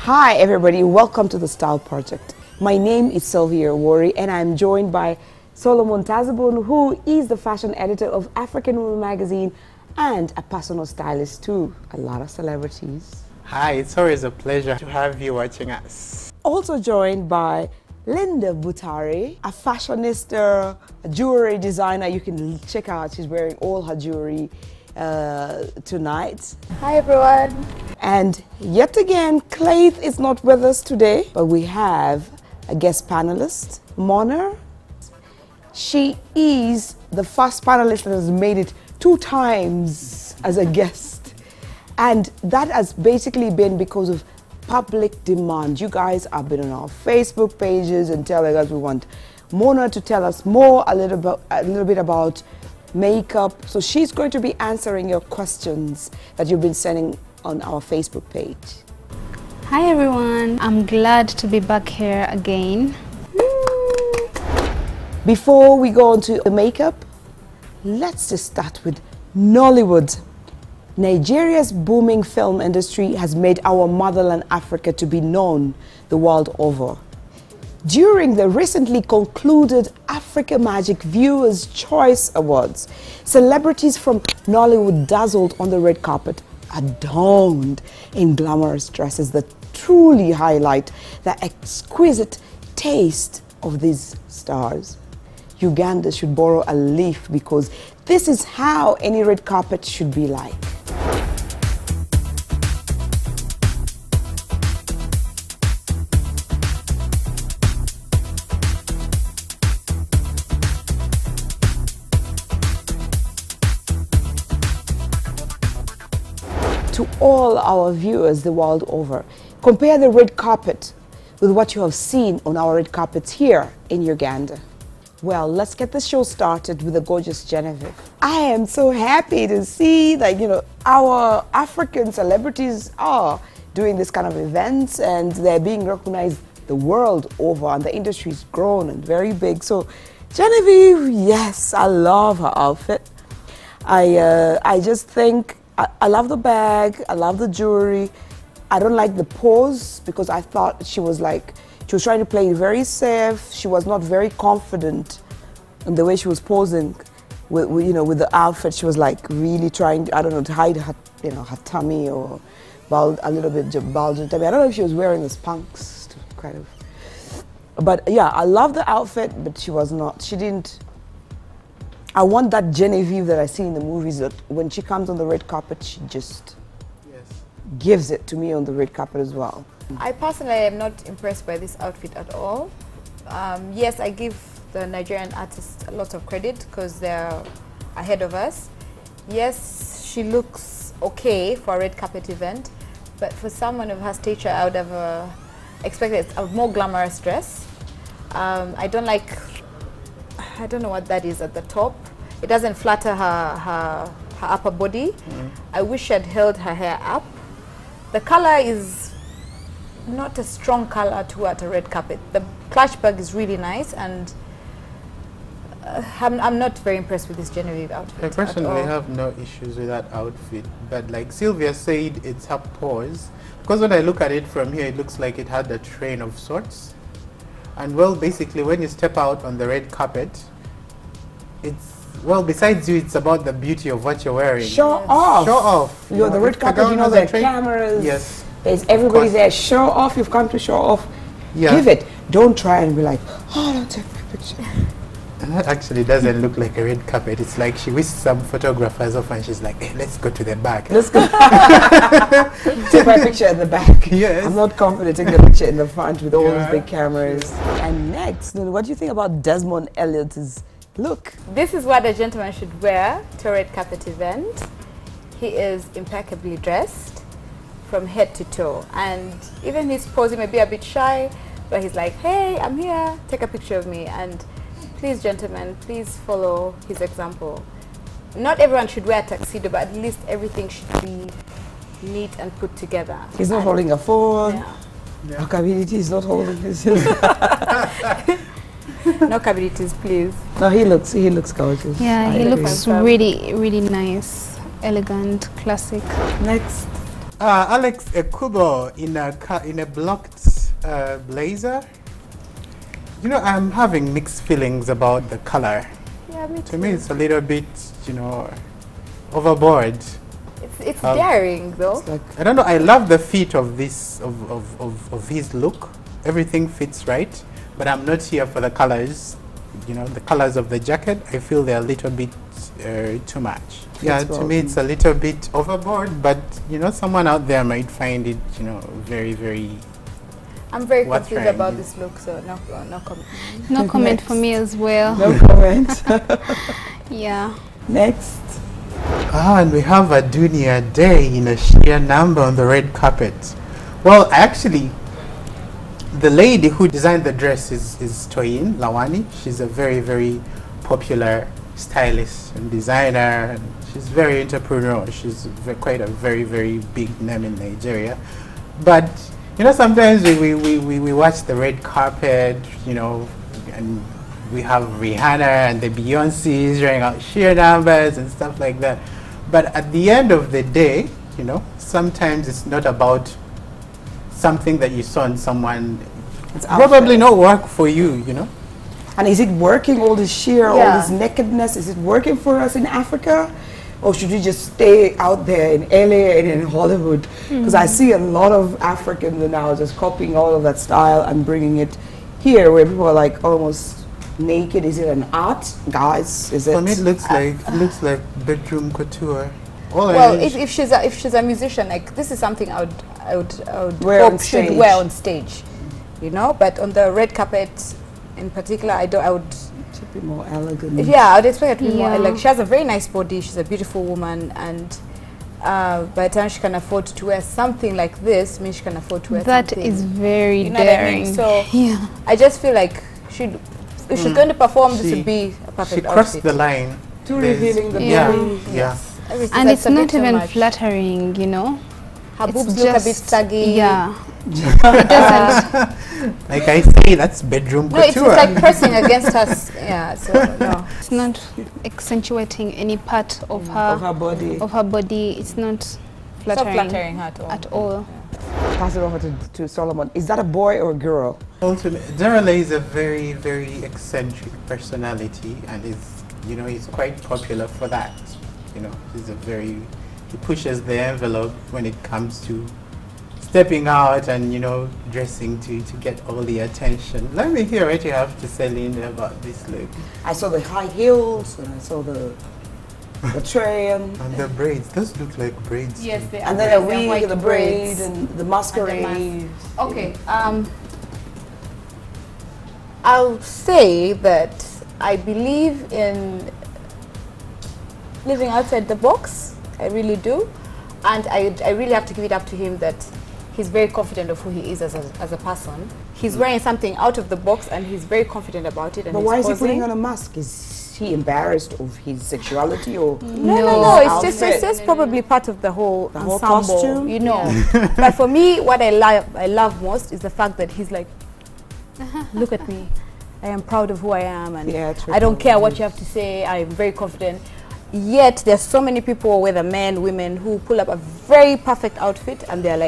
Hi everybody, welcome to the Style Project. My name is Sylvia Owori and I'm joined by Solomon Tazibun, who is the fashion editor of African Woman magazine and a personal stylist to a lot of celebrities. Hi, it's always a pleasure to have you watching us. Also joined by Linda Butari, a fashionista, a jewelry designer. You can check out, she's wearing all her jewelry tonight. Hi everyone. And yet again, Claith is not with us today, but we have a guest panelist, Mona. She is the first panelist that has made it 2 times as a guest. And that has basically been because of public demand. You guys have been on our Facebook pages and telling us we want Mona to tell us more, a little bit about makeup. So she's going to be answering your questions that you've been sending on our Facebook page. Hi everyone, I'm glad to be back here again. Before we go on to the makeup, let's just start with Nollywood. Nigeria's booming film industry has made our motherland Africa to be known the world over. During the recently concluded Africa Magic Viewers' Choice Awards, celebrities from Nollywood dazzled on the red carpet, adorned in glamorous dresses that truly highlight the exquisite taste of these stars. Uganda should borrow a leaf because this is how any red carpet should be like. To all our viewers the world over, compare the red carpet with what you have seen on our red carpets here in Uganda. Well, let's get the show started with the gorgeous Genevieve. I am so happy to see that, you know, our African celebrities are doing this kind of events and they're being recognized the world over, and the industry's grown and very big. So Genevieve, yes, I love her outfit. I just think I love the bag, I love the jewelry. I don't like the pose because I thought she was trying to play it very safe. She was not very confident in the way she was posing with the outfit. She was like really trying, I don't know, to hide her, her tummy or a little bit bulging tummy. I don't know if she was wearing the Spanx to kind of. But yeah, I love the outfit, but she didn't. I want that Genevieve that I see in the movies, that when she comes on the red carpet, she just gives it to me on the red carpet as well. I personally am not impressed by this outfit at all. Yes, I give the Nigerian artists a lot of credit because they're ahead of us. Yes, she looks okay for a red carpet event, but for someone of her stature, I would have expected a more glamorous dress. I don't know what that is at the top. It doesn't flatter her upper body. I wish she had held her hair up. The color is not a strong color to at a red carpet. The clutch bag is really nice, and I'm not very impressed with this Genevieve outfit. I personally have no issues with that outfit, but like Sylvia said, it's her pose. Because when I look at it from here, it looks like it had a train of sorts. And well, basically, when you step out on the red carpet, well, besides you, it's about the beauty of what you're wearing. Show off. Show off. You're the red carpet, you know, there are cameras. Yes. There's everybody there. Show off. You've come to show off. Yeah. Give it. Don't try and be like, oh, don't take my picture. And that actually doesn't look like a red carpet. It's like she whisked some photographers off and she's like, hey, let's go to the back. Let's go. Take my picture in the back. Yes. I'm not confident taking the picture in the front with all those big cameras. And next, what do you think about Desmond Elliott's look? This is what a gentleman should wear to a red carpet event. He is impeccably dressed from head to toe. And even his posing may be a bit shy, but he's like, hey, I'm here, take a picture of me. And please, gentlemen, please follow his example. Not everyone should wear a tuxedo, but at least everything should be neat and put together. He's not And- holding a phone. Yeah. Akabiditi is not holding his. No cavities, please. No, he looks gorgeous. Yeah, I he agree. looks really, really nice, elegant, classic. Next. Alex Ekubo in a blocked blazer. You know, I'm having mixed feelings about the color. Yeah, me too. To me, it's a little bit, you know, overboard. It's daring though. It's like I don't know. I love the fit of this of his look. Everything fits right, but I'm not here for the colors. You know, the colors of the jacket. I feel they're a little bit too much. Yeah, well. to me it's a little bit overboard. But you know, someone out there might find it, you know, very, very. I'm very What confused trend? about this look, so no comment. No comment for me as well. no comment. Yeah. Next. And we have a Dunia Day in a sheer number on the red carpet. Well, actually, the lady who designed the dress is Toyin Lawani. She's a very, very popular stylist and designer, and she's very entrepreneurial. She's quite a very, very big name in Nigeria. But, you know, sometimes we watch the red carpet, you know, and we have Rihanna and the Beyoncés wearing out sheer numbers and stuff like that. But at the end of the day, you know, sometimes it's not about something that you saw in someone. It's Probably outfit. not work for you, you know. And is it working, all this sheer, all Yeah. this nakedness, is it working for us in Africa? Or should we just stay out there in LA and in Hollywood? Because I see a lot of Africans now just copying all of that style and bringing it here where people are like almost naked. Is it an art? Guys, is it? For me, it looks like bedroom couture. All I Well, know is if she's a musician, like this is something I would Wear on hope should stage. wear on stage, you know. But on the red carpet, in particular, I would. Should be more elegant. Yeah, I'd expect it to be more Yeah. like she has a very nice body. She's a beautiful woman, and by the time she can afford to wear something like this, means she can afford to wear That something. is very You know what I mean? daring. So yeah. I just feel like if she's going to perform, this She- would be a perfect she crossed outfit. the line. Too There's- revealing the Yeah. body. Yeah. Everything And that's it's a bit not too even much. flattering, you know. Her It's boobs look a bit just- saggy. Yeah. It doesn't. Like I say, that's bedroom No, it's couture. like pressing against her. Yeah, so no. It's not accentuating any part of Of her her body. body. It's not It's not flattering, flattering her at all. at all. Pass it over to Solomon. Is that a boy or a girl? Ultimately, Derale is a very, very eccentric personality, and he's quite popular for that. You know, he pushes the envelope when it comes to stepping out and, you know, dressing to get all the attention. Let me hear what you have to say, Linda, about this look. I saw the high heels and I saw the train. And the braids, those look like braids. Yes, they are. And then a They're white wig, the braid, braids. and the masquerade. Okay. I'll say that I believe in living outside the box. I really do, and I really have to give it up to him that he's very confident of who he is as a person. He's wearing something out of the box, and he's very confident about it. And But he's why is he posing. putting on a mask? Is he embarrassed of his sexuality or? No. It's outfit? just probably part of the whole whole ensemble, costume? you know. But for me, what I love most is the fact that he's like, look at me, I am proud of who I am, and Yeah, it's I don't care what you have to say. I'm very confident. Yet there's so many people, whether men, women, who pull up a very perfect outfit, and they're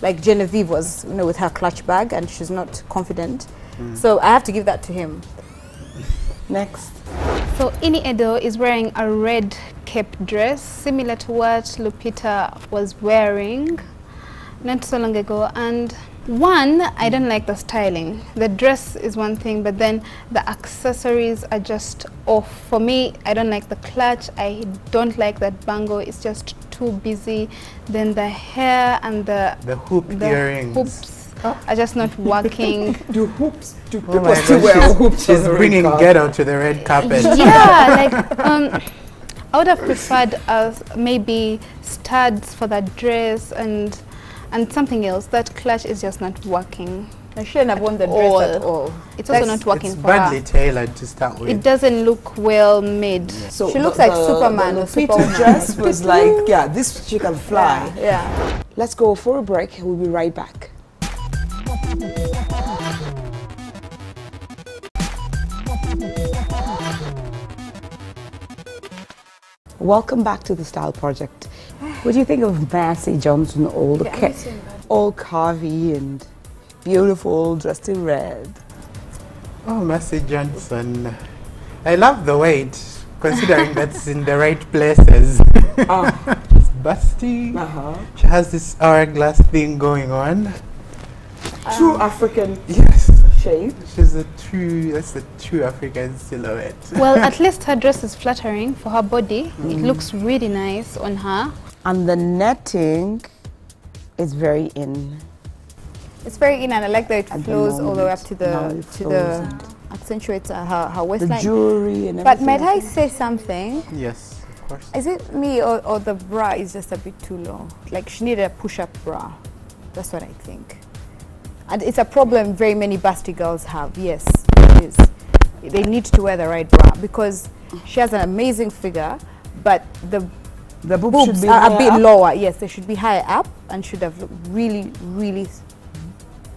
like Genevieve was, you know, with her clutch bag, and she's not confident. So I have to give that to him. Next. So Ini Edo is wearing a red cape dress similar to what Lupita was wearing not so long ago. And one, I don't like the styling. The dress is one thing, but then the accessories are just off. For me, I don't like the clutch. I don't like that bangle. It's just too busy. Then the hair and the hoop earrings. hoops are just not working. Do hoops? Do Oh people my still gosh, wear hoops? she's on the red bringing carpet? ghetto to the red carpet. Yeah, like I would have preferred maybe studs for that dress and something else. That clutch is just not working. I shouldn't have worn the dress at all. It's also not working It's for badly her. tailored to start with. It doesn't look well made. So She looks like Superman The or Lupita Superwoman. dress was like, yeah, this she can fly. Yeah. Let's go for a break. We'll be right back. Welcome back to the Style Project. What do you think of Massey Johnson, all carvy and beautiful, dressed in red? Oh, Massey Johnson. I love the weight, considering that's in the right places. She's busty. She has this hourglass thing going on. True African Yes. shape. That's a true African silhouette. Well, at least her dress is flattering for her body. It looks really nice on her. And the netting is very in. It's very in, and I like that At it the flows all the way up moment. to Now the it flows accentuates her The waistline. jewelry and everything. But might I say something? Yes, of course. Is it me or the bra is just a bit too low? Like she needed a push-up bra. That's what I think. And it's a problem very many busty girls have. Yes, it is. They need to wear the right bra because she has an amazing figure, but the boobs should be are a higher bit up. lower. Yes, they should be higher up and should have looked really, really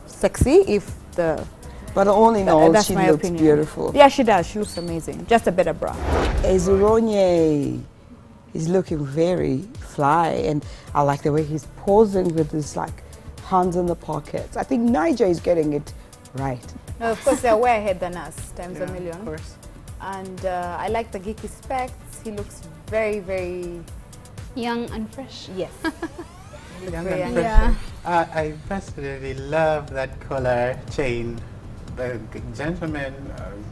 sexy if the... But all in all, that's she my looks opinion. beautiful. Yeah, she does. She looks amazing. Just a better bra. Ezuronye is looking very fly, and I like the way he's posing with his like hands in the pockets. I think Niger is getting it right. No, of course, they're way ahead than us, times a Of million. course. And I like the geeky specs. He looks very, very... Young and fresh. Yes. Young Very and young. Yeah. I personally love that collar chain. Gentlemen,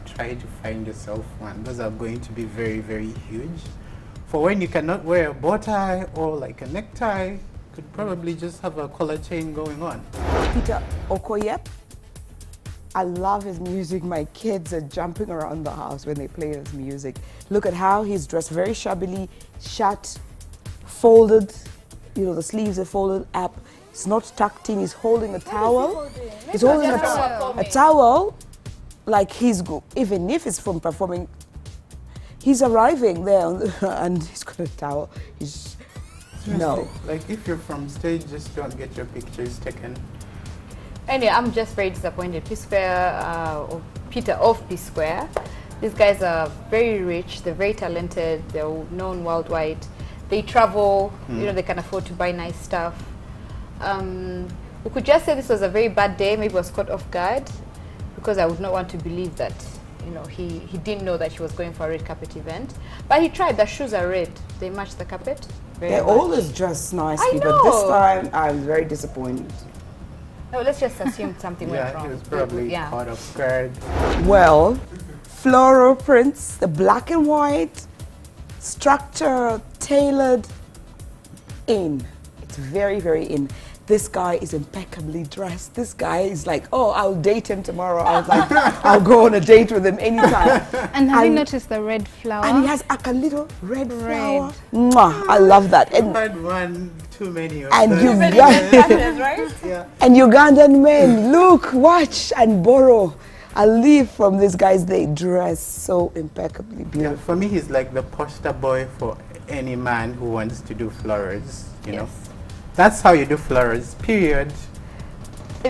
try to find yourself one. Those are going to be very, very huge. For when you cannot wear a bow tie or like a necktie, you could probably just have a collar chain going on. Peter Okoyep, I love his music. My kids are jumping around the house when they play his music. Look at how he's dressed, very shabbily, shut, folded. You know, the sleeves are folded up. It's not tucked in. He's holding a towel. He's holding a towel, like he's even if it's from performing. He's arriving there and he's got a towel. He's no. Like if you're from stage, just don't get your pictures taken. Anyway, I'm just very disappointed. P Square, or Peter of P Square. These guys are very rich. They're very talented. They're known worldwide. They travel. You know, they can afford to buy nice stuff. We could just say this was a very bad day. Maybe was caught off guard, because I would not want to believe that, you know, he didn't know that she was going for a red carpet event. But he tried. The shoes are red. They match the carpet. Very They're much. always dressed nicely, I but this know. time I was very disappointed. No, let's just assume something went Yeah, wrong. he was probably Yeah. caught off guard. Well, floral prints, the black and white, structure, tailored, in. It's very, very in. This guy is impeccably dressed. This guy is like, oh, I'll date him tomorrow. I was like, I'll go on a date with him anytime. And have you And- noticed the red flower? And he has like a little red flower. Mwah, I love that. I've And, had one too many of and those. Ugandan, Right? Yeah. and Ugandan men, look, watch and borrow. I live from these guys. They dress so impeccably Yeah, beautiful. for me, he's like the poster boy for any man who wants to do flowers, you know. That's how you do flowers, period.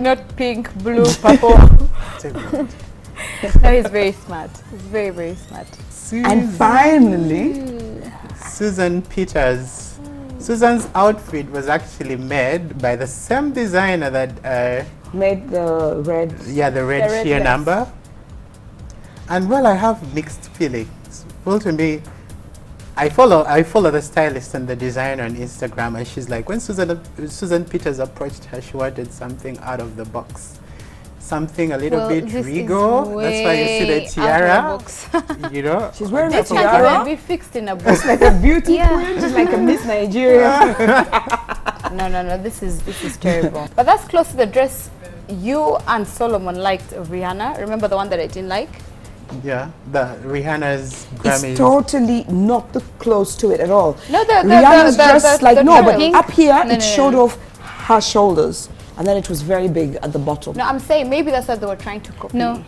Not pink, blue, purple. No, he's very smart. He's very, very smart. And finally, Susan Peters. Susan's outfit was actually made by the same designer that, made the red. yeah, the red red sheer dress. number. And well, I have mixed feelings. Well, to me, I follow the stylist and the designer on Instagram, and she's like, when Susan Peters approached her, she wanted something out of the box, something a little Well, bit this is regal. That's why you see the way out of the tiara. box. You know, She's wearing a This one tiara. can be fixed in a box. Like a beauty Yeah. queen, just like a Miss Nigeria. No. This is terrible. But that's close to the dress you and Solomon liked of Rihanna. Remember the one that I didn't like? yeah, the Rihanna's It's Grammys. totally not close to it at all. No, Rihanna's dress like no, but pink. up here No, it showed off her shoulders. and then it was very big at the bottom. No, I'm saying maybe that's what they were trying to copy. No.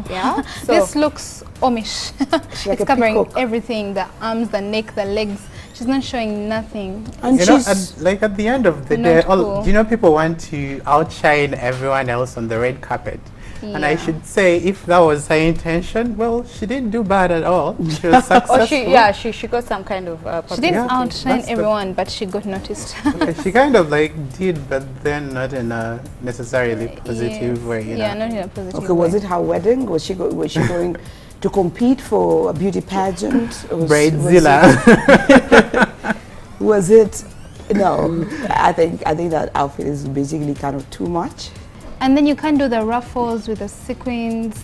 Yeah? This looks Amish. She's like It's a covering peacock. everything, the arms, the neck, the legs. She's not showing nothing. And You know, she's like at the end of the Not day, cool. you know, people want to outshine everyone else on the red carpet. And I Yeah. should say, if that was her intention, well, she didn't do bad at all. She was successful. Or she got some kind of She didn't Yeah. outshine That's the- everyone, but she got noticed. Okay, she kind of like did, but then not in a necessarily positive way, you Yeah, know. not in a positive okay. Was way. it her wedding? Was she going to compete for a beauty pageant? Bridezilla. Was it? No, I think that outfit is basically kind of too much. And then you can't do the ruffles with the sequins,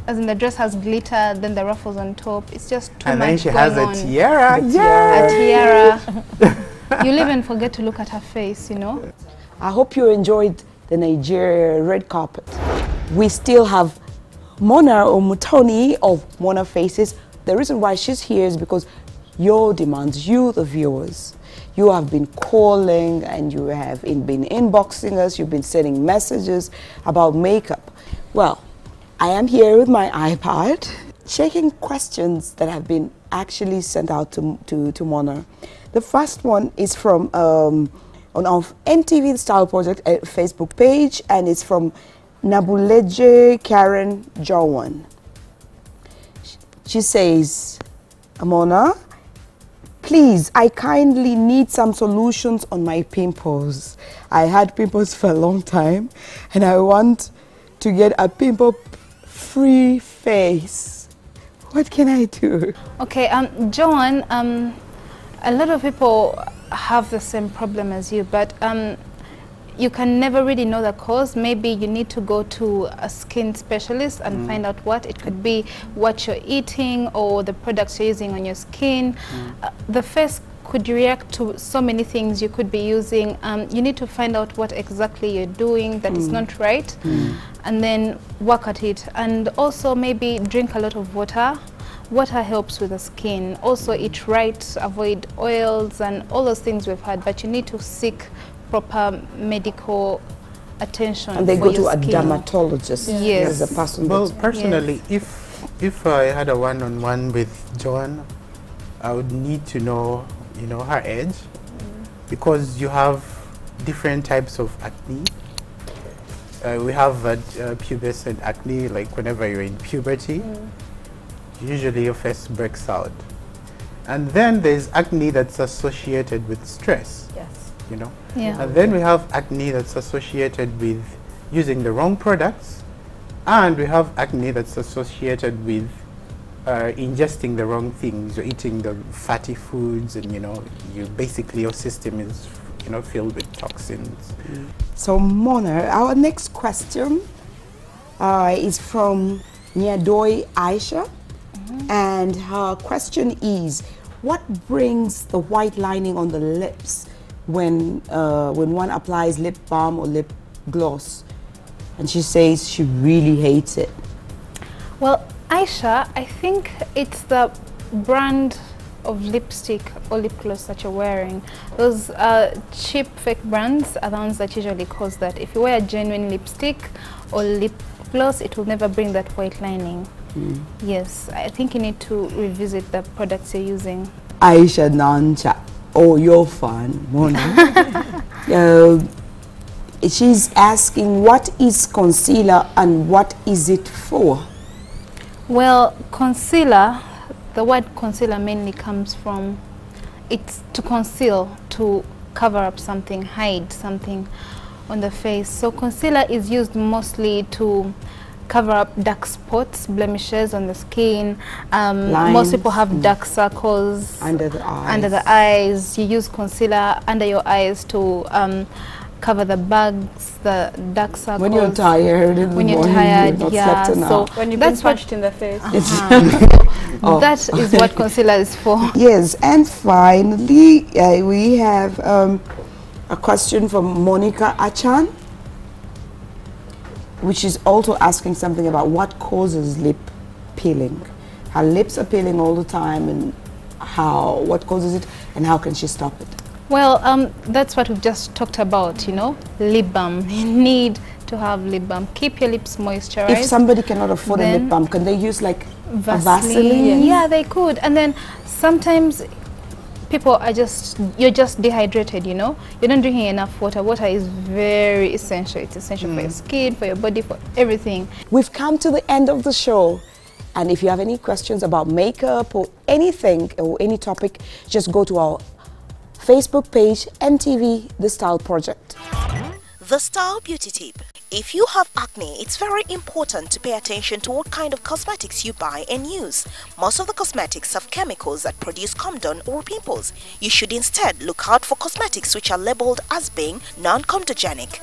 as in the dress has glitter, then the ruffles on top. It's just too And much then she going has a on. tiara. The Yeah. A tiara. You'll even forget to look at her face, you know. I hope you enjoyed the Nigeria red carpet. We still have Mona Omutoni of Mona Faces. The reason why she's here is because your demands, you the viewers, you have been calling and you have been inboxing us, you've been sending messages about makeup. Well, I am here with my iPad, checking questions that have been actually sent out to Mona. The first one is from on our MTV Style Project Facebook page, and it's from Nabuleje Karen Jowan. She says, Mona, please, I kindly need some solutions on my pimples. I had pimples for a long time and I want to get a pimple-free face. What can I do? Okay, Joan, a lot of people have the same problem as you, but you can never really know the cause. Maybe you need to go to a skin specialist and find out what. It could be what you're eating or the products you're using on your skin. The face could react to so many things you could be using. You need to find out what exactly you're doing that is not right, and then work at it. And also maybe drink a lot of water. Water helps with the skin. Also eat right, avoid oils and all those things we've had, but you need to seek proper medical attention. And they for go to your a skin. dermatologist. Yes. As a person. Well, that's- personally, if I had a one-on-one with Joan, I would need to know, you know, her age, because you have different types of acne. We have pubescent acne, like whenever you're in puberty, usually your face breaks out. And then there's acne that's associated with stress, Yes. you know. Yeah. And then we have acne that's associated with using the wrong products, and we have acne that's associated with ingesting the wrong things. You're eating the fatty foods, and you know, your system is, you know, filled with toxins. So Mona, our next question is from Nyadoi Aisha, and her question is, what brings the white lining on the lips when one applies lip balm or lip gloss? And she says she really hates it. Well, Aisha, I think it's the brand of lipstick or lip gloss that you're wearing. Those cheap fake brands are the ones that usually cause that. If you wear a genuine lipstick or lip gloss, it will never bring that white lining. Yes, I think you need to revisit the products you're using. Aisha Nancha, oh, you're fun, Mona. She's asking, what is concealer and what is it for? Well, concealer, the word concealer mainly comes from, it's to conceal, to cover up something, hide something on the face. So concealer is used mostly to cover up dark spots, blemishes on the skin. Most people have dark circles Under the eyes. Under the eyes. You use concealer under your eyes to cover the bags, the dark circles. When you're tired in the When you're morning, tired, you're not yeah. slept So enough. When you've been that's what punched in the face. Oh. that is what concealer is for. Yes, and finally, we have a question from Monica Achan, which is also asking something about what causes lip peeling. Her lips are peeling all the time, and what causes it, and how can she stop it? Well, that's what we've just talked about, you know, lip balm. You need to have lip balm. Keep your lips moisturized. If somebody cannot afford a lip balm, can they use like a Vaseline? Yeah, they could. And then sometimes people are you're just dehydrated, you know. You're not drinking enough water. Water is very essential. It's essential for your skin, for your body, for everything. We've come to the end of the show. And if you have any questions about makeup or anything or any topic, just go to our Facebook page, MTV The Style Project. The Style Beauty Tip. If you have acne, it's very important to pay attention to what kind of cosmetics you buy and use. Most of the cosmetics have chemicals that produce comedone or pimples. You should instead look out for cosmetics which are labeled as being non-comedogenic.